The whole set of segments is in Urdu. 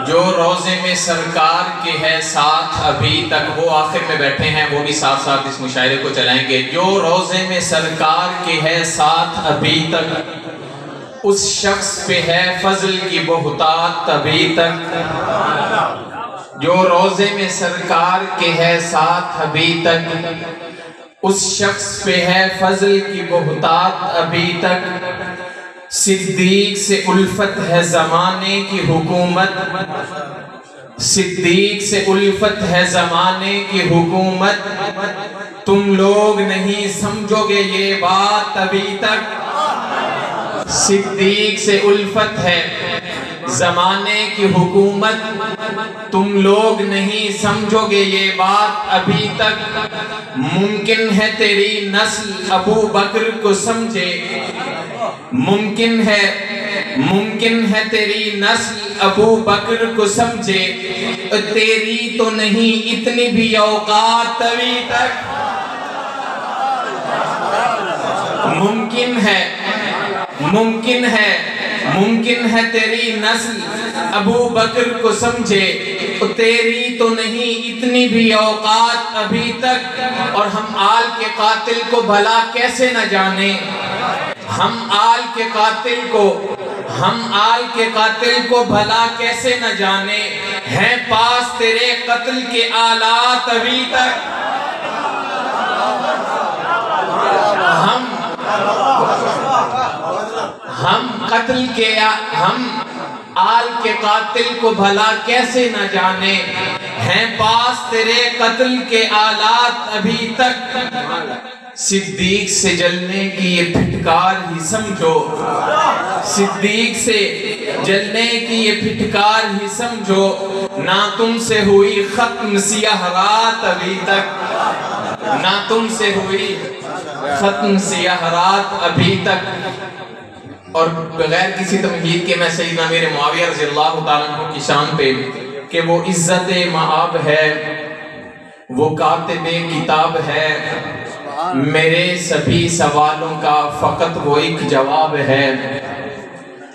جو روزے میں سرکار کے ہے ساتھ ابھی تک، وہ آخر میں بیٹھے ہیں، وہ بھی ساتھ ساتھ اس مشاعرے کو چلائیں گے۔ جو روزے میں سرکار کے ہے ساتھ ابھی تک، اس شخص پہ ہے فضل کی بہتات ابھی تک۔ جو روزے میں سرکار کے ہے ساتھ ابھی تک، اس شخص پہ ہے فضل کی بہتات ابھی تک۔ صدیق سے الفت ہے زمانے کی حکومت، صدیق سے الفت ہے زمانے کی حکومت، تم لوگ نہیں سمجھو گے یہ بات ابھی تک۔ صدیق سے الفت ہے زمانے کی حکومت، تم لوگ نہیں سمجھو گے یہ بات ابھی تک۔ ممکن ہے تیری نسل ابو بکر کو سمجھے، ممکن ہے تیری نسل ابو بکر کو سمجھے، تیری تو نہیں اتنی بھی اوقات ابھی تک۔ ممکن ہے تیری نسل ابو بکر کو سمجھے، تیری تو نہیں اتنی بھی اوقات ابھی تک۔ اور ہم آل کے قاتل کو بھلا کیسے نہ جانے، ہم آل کے قاتل کو بھلا کیسے نہ جانے، ہیں پاس تیرے قتل کے آلات ابھی تک۔ ہم آل کے قاتل کو بھلا کیسے نہ جانے، ہیں پاس تیرے قتل کے آلات ابھی تک۔ صدیق سے جلنے کی یہ پھٹکار ہی سمجھو، صدیق سے جلنے کی یہ پھٹکار ہی سمجھو، نہ تم سے ہوئی ختم سیاہ رات ابھی تک، نہ تم سے ہوئی ختم سیاہ رات ابھی تک۔ اور بغیر کسی تمہید کے میں سیدنا امیر معاویہ رضی اللہ تعالیٰ عنہ کی شان پہ کہ وہ عزت مآب ہے، وہ کاتب کتاب ہے، میرے سبھی سوالوں کا فقط وہ ایک جواب ہے۔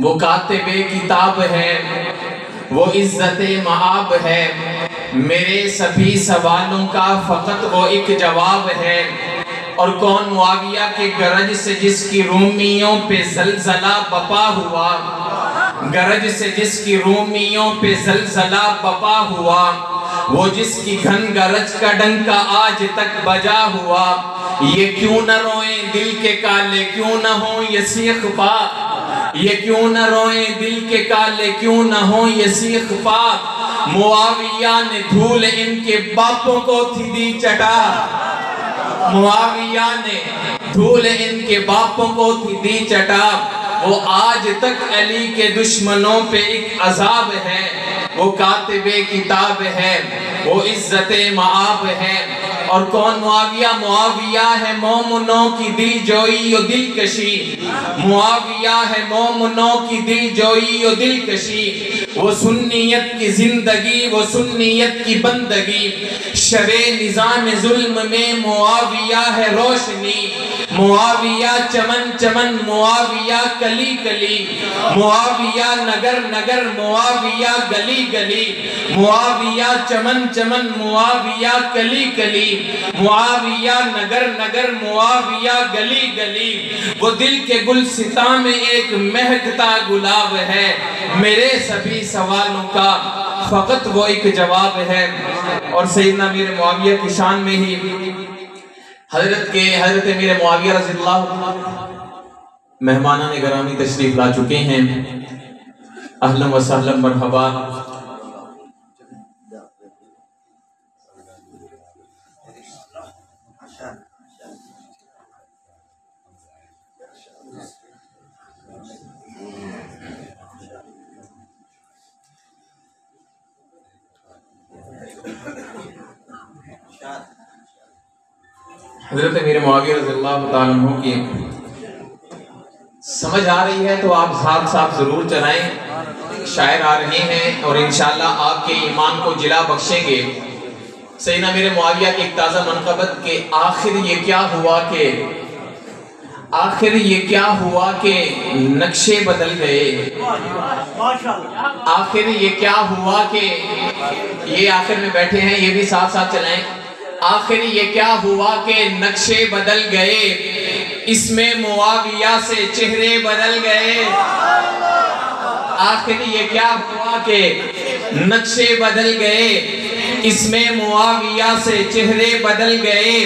وہ کاتب کتاب ہے، وہ عزت مآب ہے، میرے سبھی سوالوں کا فقط وہ ایک جواب ہے۔ اور کون معاویہ کے گرج سے جس کی رومیوں پہ زلزلہ بپا ہوا، گرج سے جس کی رومیوں پہ زلزلہ بپا ہوا، وہ جس کی گھن گرج کا ڈنکا آج تک بجا ہوا، یہ کیوں نہ روئیں دل کے کالے کیوں نہ ہوں یہ سیخ پا، یہ کیوں نہ روئیں دل کے کالے کیوں نہ ہوں یہ سیخ پا، معاویہ نے دھول ان کے باپوں کو تھی دی چٹا، معاویہ نے دھول ان کے باپوں کو تھی دی چٹا، وہ آج تک علی کے دشمنوں پہ ایک عذاب ہے، وہ کاتب کتاب ہے، وہ عزت مآب ہے۔ اور کون معاویہ؟ معاویہ ہے مومنوں کی دل جوئی و دلکشی، معاویہ ہے مومنوں کی دل جوئی و دلکشی، وہ سنیت کی زندگی، وہ سنیت کی بندگی، شر نظام ظلم میں معاویہ ہے روشنی، معاویہ چمن چمن، معاویہ کلی کلی، معاویہ نگر نگر، معاویہ گلی گلی، معاویہ چمن چمن، معاویہ کلی کلی، معاویہ نگر نگر، معاویہ گلی گلی، وہ دل کے گلستاں میں ایک مہکتا گلاب ہے، میرے سبھی سوالوں کا فقط وہ ایک جواب ہے۔ اور سیدنا امیر معاویہ کی شان میں ہی حضرت امیر معاویہ رضی اللہ مہمانان گرامی تشریف لا چکے ہیں، اہلا و سہلا مرحبا۔ حضرت امیر معاویہ رضی اللہ تعالیٰ عنہ کی سمجھ آ رہی ہے تو آپ ساتھ ساتھ ضرور چلائیں، شاعر آ رہے ہیں اور انشاءاللہ آپ کے ایمان کو جلا بخشیں گے۔ سیدنا امیر معاویہ کی ایک تازہ منقبت کے آخر یہ کیا ہوا کہ آخر یہ کیا ہوا کہ نقشے بدل گئے؟ آخر یہ کیا ہوا کہ یہ آخر میں بیٹھے ہیں، یہ بھی ساتھ ساتھ چلائیں. آخر یہ کیا ہوا کہ نقشے بدل گئے، اس میں معاویہ سے چہرے بدل گئے. آخر یہ کیا ہوا کہ نقشے بدل گئے، اس میں معاویہ سے چہرے بدل گئے.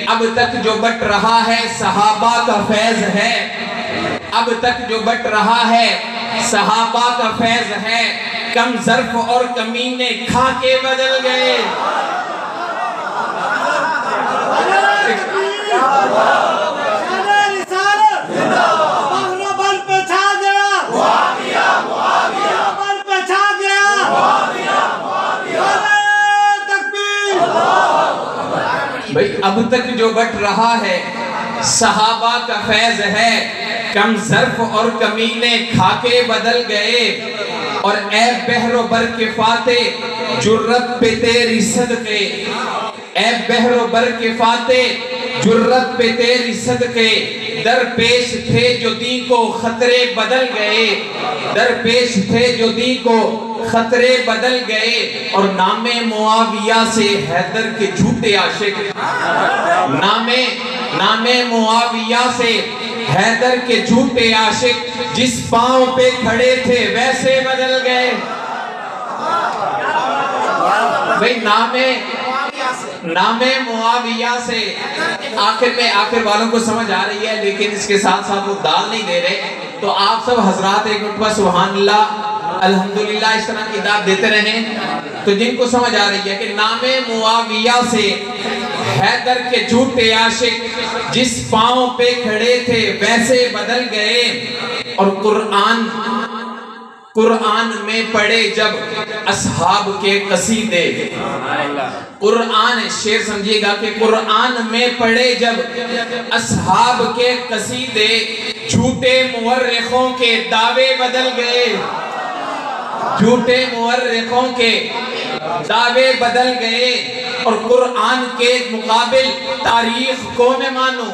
اب تک جو بٹ رہا ہے صحابہ کا فیض ہے، اب تک جو بٹ رہا ہے صحابہ کا فیض ہے. کم ظرف اور کمینے کھا کے بدل گئے. بھئی اب تک جو بٹ رہا ہے صحابہ کا فیض ہے، کم ظرف اور کمینے کھا کے بدل گئے. اور اے بحر و بر کے فاتح جرت پہ تیری صدقے، اے بحر و بر کے فاتح جرت پہ تیری صدقے. درپیش تھے جو دین کو خطرے بدل گئے، درپیش تھے جو دین کو خطرے بدل گئے. اور نام معاویہ سے حیدر کے جھوٹے عاشق، نام معاویہ سے حیدر کے جھوٹے عاشق جس پاؤں پہ کھڑے تھے ویسے بدل گئے. بھئی نام معاویہ سے آخر والوں کو سمجھ آ رہی ہے، لیکن اس کے ساتھ ساتھ وہ دال نہیں دے رہے. تو آپ سب حضرات ایک مرتبہ سبحان اللہ الحمدللہ اس طرح کی داد دیتے رہیں. تو جن کو سمجھ آ رہی ہے کہ نام معاویہ سے حیدر کے جھوٹے عاشق جس پاؤں پہ کھڑے تھے ویسے بدل گئے. اور قرآن میں پڑھے جب اصحاب کے قصیدے، قرآن شعر سمجھیے گا کہ قرآن میں پڑھے جب اصحاب کے قصیدے، جھوٹے مورخوں کے دعوے بدل گئے، جھوٹے مورخوں کے دعوے بدل گئے. اور قرآن کے مقابل تاریخ کو میں مانوں،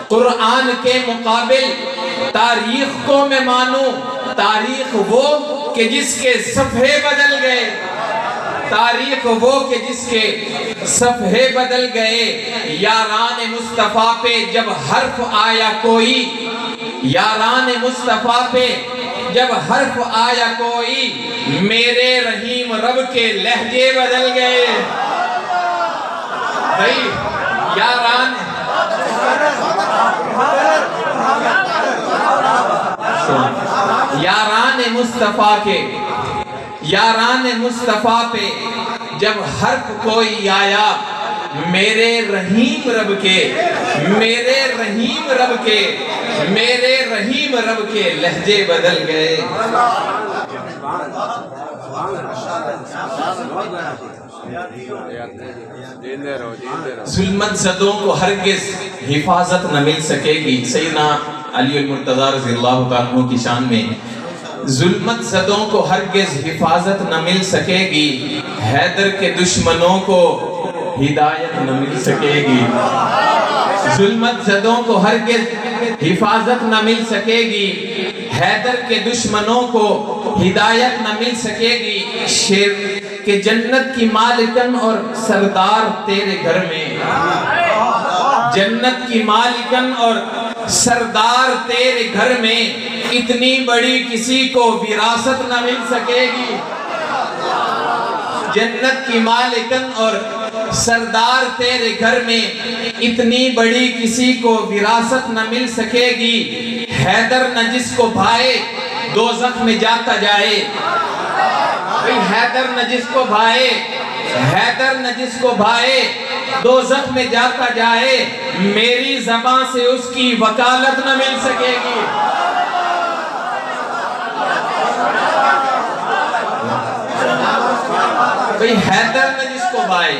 قرآن کے مقابل تاریخ کو میں مانوں. تاریخ وہ کہ جس کے صفحے بدل گئے، تاریخ وہ کہ جس کے صفحے بدل گئے. یاران مصطفیٰ پہ جب حرف آیا کوئی، یاران مصطفیٰ پہ جب حرف آیا کوئی، میرے رحیم رب کے لہجے بدل گئے. بھئی یاران مصطفیٰ پہ جب حرف کوئی آیا، میرے رحیم رب کے لہجے بدل گئے. ظلمت زدوں کو ہرگز حفاظت نہ مل سکے گی. سیدنا علی المرتضیٰ رضی اللہ عنہ کی شان میں، ظلمت زدوں کو ہرگز حفاظت نہ مل سکے گی، حیدر کے دشمنوں کو ہدایت نہ مل سکے گی. ظلمت زدوں کو ہرگز حفاظت نہ مل سکے گی، حیدر کے دشمنوں کو ہدایت نہ مل سکے گی. شیر کہ جنت کی مالکن اور سردار تیرے گھر میں، جنت کی مالکن اور سردار تیرے گھر میں، اتنی بڑی کسی کو وراثت نہ مل سکے گی. جنت کی مالکن اور سردار تیرے گھر میں، اتنی بڑی کسی کو وراثت نہ مل سکے گی. حیدر نہ جس کو بھائے دوزخ میں جاتا جائے. حیدر نہ جس کو بھائے، حیدر نہ جس کو بھائے دوزخ میں جاتا جائے، میری زبان سے اس کی وکالت نہ مل سکے گی. بھئی حیدر نہ جس کو بھائے،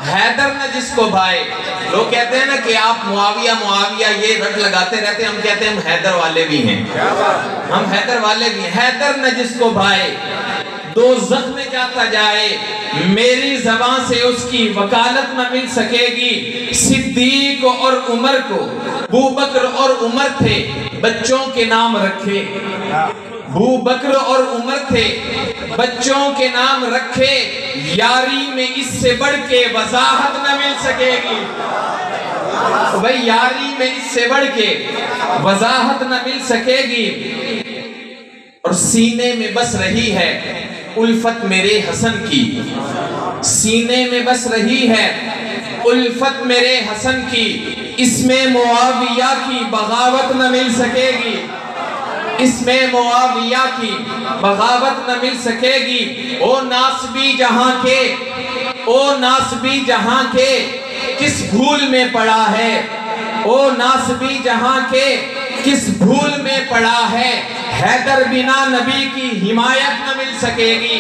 حیدر نہ جس کو بھائے. لوگ کہتے ہیں نا کہ آپ معاویہ یہ رٹ لگاتے رہتے ہیں. ہم کہتے ہیں ہم حیدر والے بھی ہیں، ہم حیدر والے بھی ہیں. حیدر نہ جس کو بھائے دوزخ میں جاتا جائے میری زبان سے اس کی وکالت نہ مل سکے گی۔ صدیق اور عمر کو، ابو بکر اور عمر تھے بچوں کے نام رکھے، ابو بکر اور عمر تھے بچوں کے نام رکھے، یاری میں اس سے بڑھ کے وضاحت نہ مل سکے گی۔ بھئی یاری میں اس سے بڑھ کے وضاحت نہ مل سکے گی۔ اور سینے میں بس رہی ہے الفت میرے حسن کی، سینے میں بس رہی ہے الفت میرے حسن کی، اس میں معاویہ کی بغاوت نہ مل سکے گی، اس میں معاویہ کی بغاوت نہ مل سکے گی۔ او ناسبی جہاں کے، او ناسبی جہاں کے کس بھول میں پڑا ہے، او ناسبی جہاں کے کس بھول میں پڑا ہے، حیدر بنا نبی کی حمایت نہ مل سکے گی،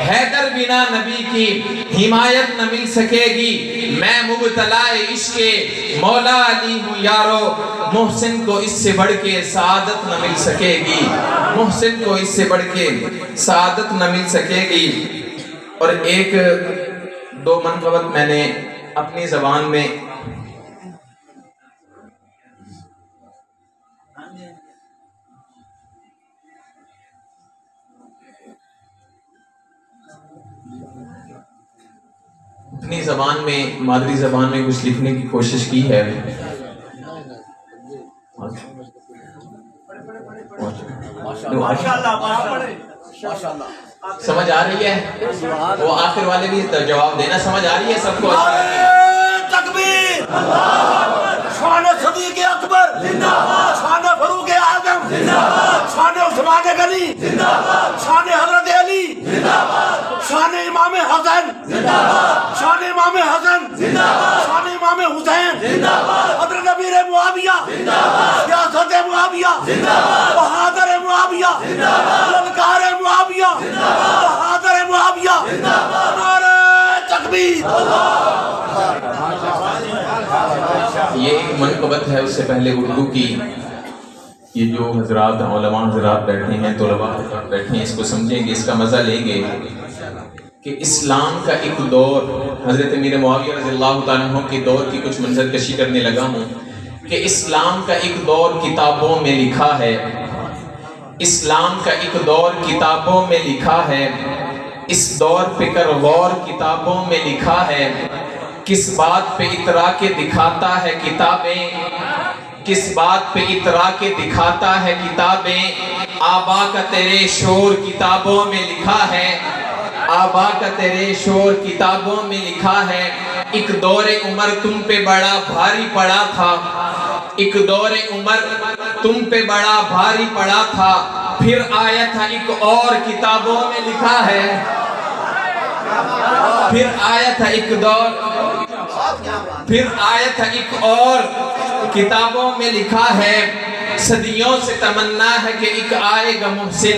حیدر بنا نبی کی حمایت نہ مل سکے گی۔ میں مبتلا عشق مولا علی ہوں یارو، محسن کو اس سے بڑھ کے سعادت نہ مل سکے گی، محسن کو اس سے بڑھ کے سعادت نہ مل سکے گی۔ اور ایک دو منقبت میں نے اپنی زبان میں اپنی زبان میں، مادری زبان میں کچھ لکھنے کی کوشش کی ہے۔ سمجھ آ رہی ہے؟ وہ آخر والے بھی جواب دینا، سمجھ آ رہی ہے سب کو؟ تکبیر! شان صدیق اکبر زندہ باد، شان فاروق اعظم زندہ باد، شان عثمان غنی زندہ باد، شان حضرت علی زندہ باد، شان امام حسن زندہ باد، شان امام حسن زندہ باد، شان امام حسین زندہ باد، حضرت امیر معاویہ زندہ باد، سیاست معاویہ زندہ باد، بہادر معاویہ زندہ باد، للکار معاویہ زندہ باد، بہادر معاویہ زندہ باد، نعرہ تکبیر! یہ ایک منقبت ہے، اس سے پہلے اردو کی، یہ جو حضرات علماء حضرات بیٹھے ہیں، طلباء حضرات بیٹھے ہیں، اس کو سمجھیں گے، اس کا مزہ لیں گے کہ اسلام کا ایک دور، حضرت امیر معاویہ رضی اللہ تعالیٰ عنہ کے دور کی کچھ منظر کشی کرنے لگا ہوں کہ اسلام کا ایک دور کتابوں میں لکھا ہے، اسلام کا ایک دور کتابوں میں لکھا ہے، اس دور پہ کر غور کتابوں میں لکھا ہے، کس بات پہ اترا کے دکھاتا ہے کتابیں، کس بات پہ اترا کے دکھاتا ہے کتابیں، آبا کا تیرے شور کتابوں میں لکھا ہے، آبا کا تیرے شور کتابوں میں لکھا ہے۔ ایک دور عمر تم پہ بڑا بھاری پڑا تھا، ایک دور عمر تم پہ بڑا بھاری پڑا تھا، پھر آیا تھا ایک اور کتابوں میں لکھا ہے، پھر آیا تھا ایک دور، پھر آیا تھا ایک اور کتابوں میں لکھا ہے، صدیوں سے تمنا ہے کہ ایک آئے گا محسن،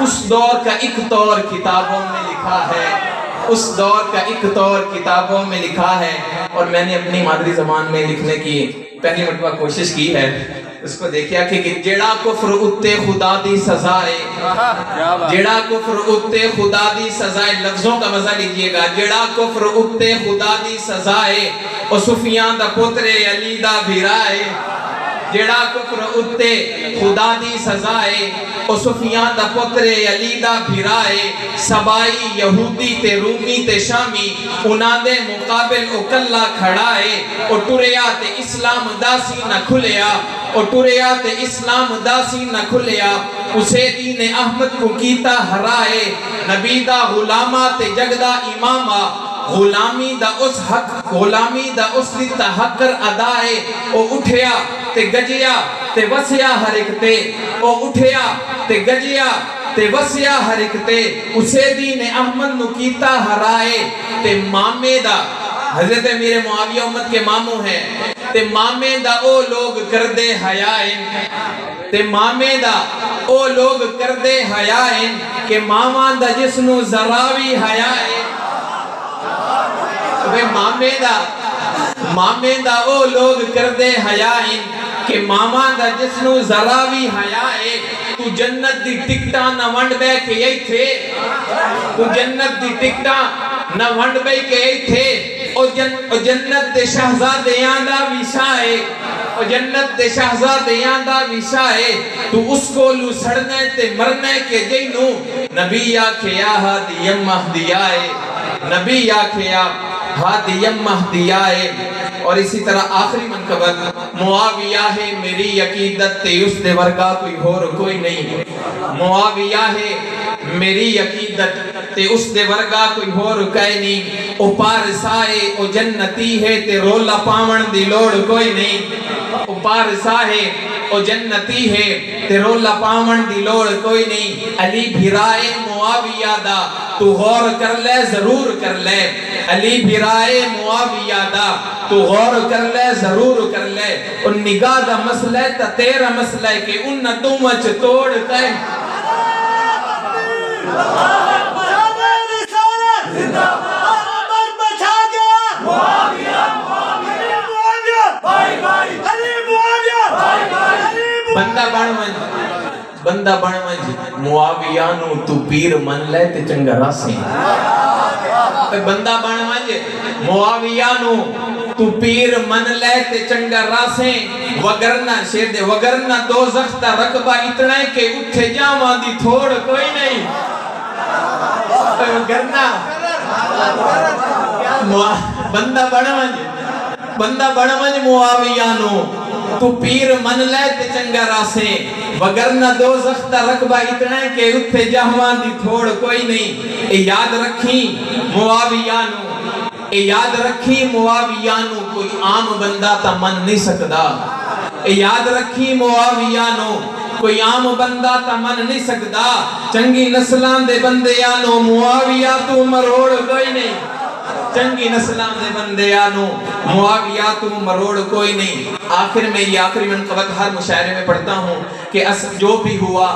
اس دور کا ایک دور کتابوں میں لکھا ہے، اس دور کا ایک دور کتابوں میں لکھا ہے۔ اور میں نے اپنی مادری زبان میں لکھنے کی پہلی مرتبہ کوشش کی ہے، اس کو دیکھیا کہ جڑا کفر اتے خدا دی سزائے، جڑا کفر اتے خدا دی سزائے، لفظوں کا مزہ لیجئے گا، جڑا کفر اتے خدا دی سزائے، او سفیان دا پتر علی دا بھیرائے، جڑا کفر اتے خدا دی سزائے، او سفیان دا پتر علی دا بھیرائے، سبائی یہودی تے رومی تے شامی، انہاں دے مقابل او کلا کھڑائے، او ٹریا تے اسلام داسی نہ کھلیا، او ٹریا تے اسلام داسی نہ کھلیا، اسے دین احمد کو کیتا ہرائے، نبی دا غلامہ تے جگدہ امامہ، غلامی دا اس حق، غلامی دا اس دیتا حق کر ادائے، او اٹھیا تے گجیا تے وسیا ہر ایک تے، او اٹھیا تے گجیا تے وسیا ہر ایک تے، اسے دین احمد نو کیتا ہرائے، تے مامے دا، حضرت امیر معاویہ امت کے ماموں ہیں، تے مامے دا او لوگ کردے حیائن، تے مامے دا او لوگ کردے حیائن، کہ مامان دا جسنو زراوی حیائن، مامے دا او لوگ کردے حیائن، کہ ماما دا جسنو زراوی حیائے، تو جنت دی ٹکٹاں نہ ونڈ بے کے یہی تھے تو جنت دی ٹکٹاں نہ ونڈ بے کے یہی تھے او جنت دے شہزادیاں دا وشائے او جنت دے شہزادیاں دا وشائے تو اس کو لو سڑنے تے مرنے کے جینو نبی آکھیا ہادیم مہدی آئے نبی آکھیا ہادیم مہدی آئے اور اسی طرح آخری منقبت معاویہ ہے میری عقیدت تے اس دے ورگا کوئی اور کوئی نہیں معاویہ ہے میری عقیدت تے اس دے ورگا کوئی اور کوئی نہیں او پارسائے او جنتی ہے تے رولا پاون دی لوڑ کوئی نہیں او پارسائے او جنتی ہے تے رولا پاون دی لوڑ کوئی نہیں علی بھرائے معاویہ دا تو غور کر لے ضرور کر لے علی بھرائے معاویہ دا تو غور کر لے ضرور کر لے ان نگاہ دا مسئلہ تا تیرا مسئلہ ہے کہ ان تو مچ توڑ کہیں بندہ بن منج معاویہ نو تو پیر من لے تے چنگا راسیں بندہ بن منج معاویہ نو تو پیر من لے تے چنگا راسیں وگرنہ شیر دے وگرنہ دوزخ تا رقبہ اتنا ہے کہ اٹھے جاواں دی تھوڑ کوئی نہیں وگرنہ بندہ بن منج معاویہ نو تو پیر من لے تے چنگا راسیں وگرنہ دوزخ تا رقبہ اتنا ہے کہ اتھے جہوان دی تھوڑ کوئی نہیں اے یاد رکھیں معاویہ نو کوئی عام بندہ تا من نہیں سکدا اے یاد رکھیں معاویہ نو کوئی عام بندہ تا من نہیں سکدا چنگی نسلان دے بندیانو معاویہ تو مروڑ کوئی نہیں چنگی نسلان دے بندیانو معاویہ تو مروڑ کوئی نہیں آخر میں یہ آخری منقبت ہر مشاعرے میں پڑھتا ہوں کہ جو بھی ہوا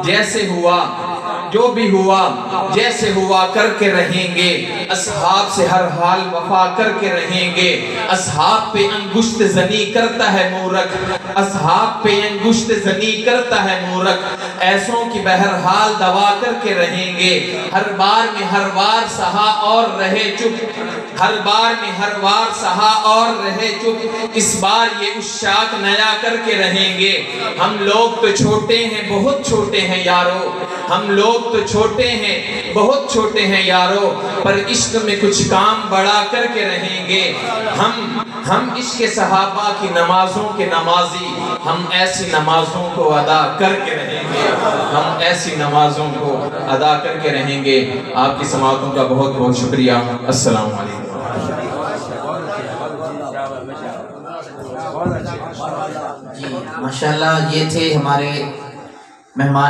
جیسے ہوا جو بھی ہوا جیسے ہوا کر کے رہیں گے اصحاب سے ہر حال وفا کر کے رہیں گے اصحاب پہ انگشت زنی کرتا ہے مورک اصحاب پہ انگشت زنی کرتا ہے مورک ایسوں کی بہرحال دوا کر کے رہیں گے ہر بار میں ہر وار سہا اور رہے چپ ہر بار میں ہر وار سہا اور رہے چپ اس بار یہ اشاک نیا کر کے رہیں گے ہم لوگ تو چھوٹے ہیں بہت چھوٹے ہیں یارو ہم لوگ تو چھوٹے ہیں بہت چھوٹے ہیں یارو پر عشق میں کچھ کام بڑا کر کے رہیں گے ہم عشق صحابہ کی نمازوں کے نمازی ہم ایسی نمازوں کو ادا کر کے رہیں گے ہم ایسی نمازوں کو ادا کر کے رہیں گے آپ کی سماعتوں کا بہت بہت شکریہ السلام علیکم ماشاءاللہ یہ تھے ہمارے مہمان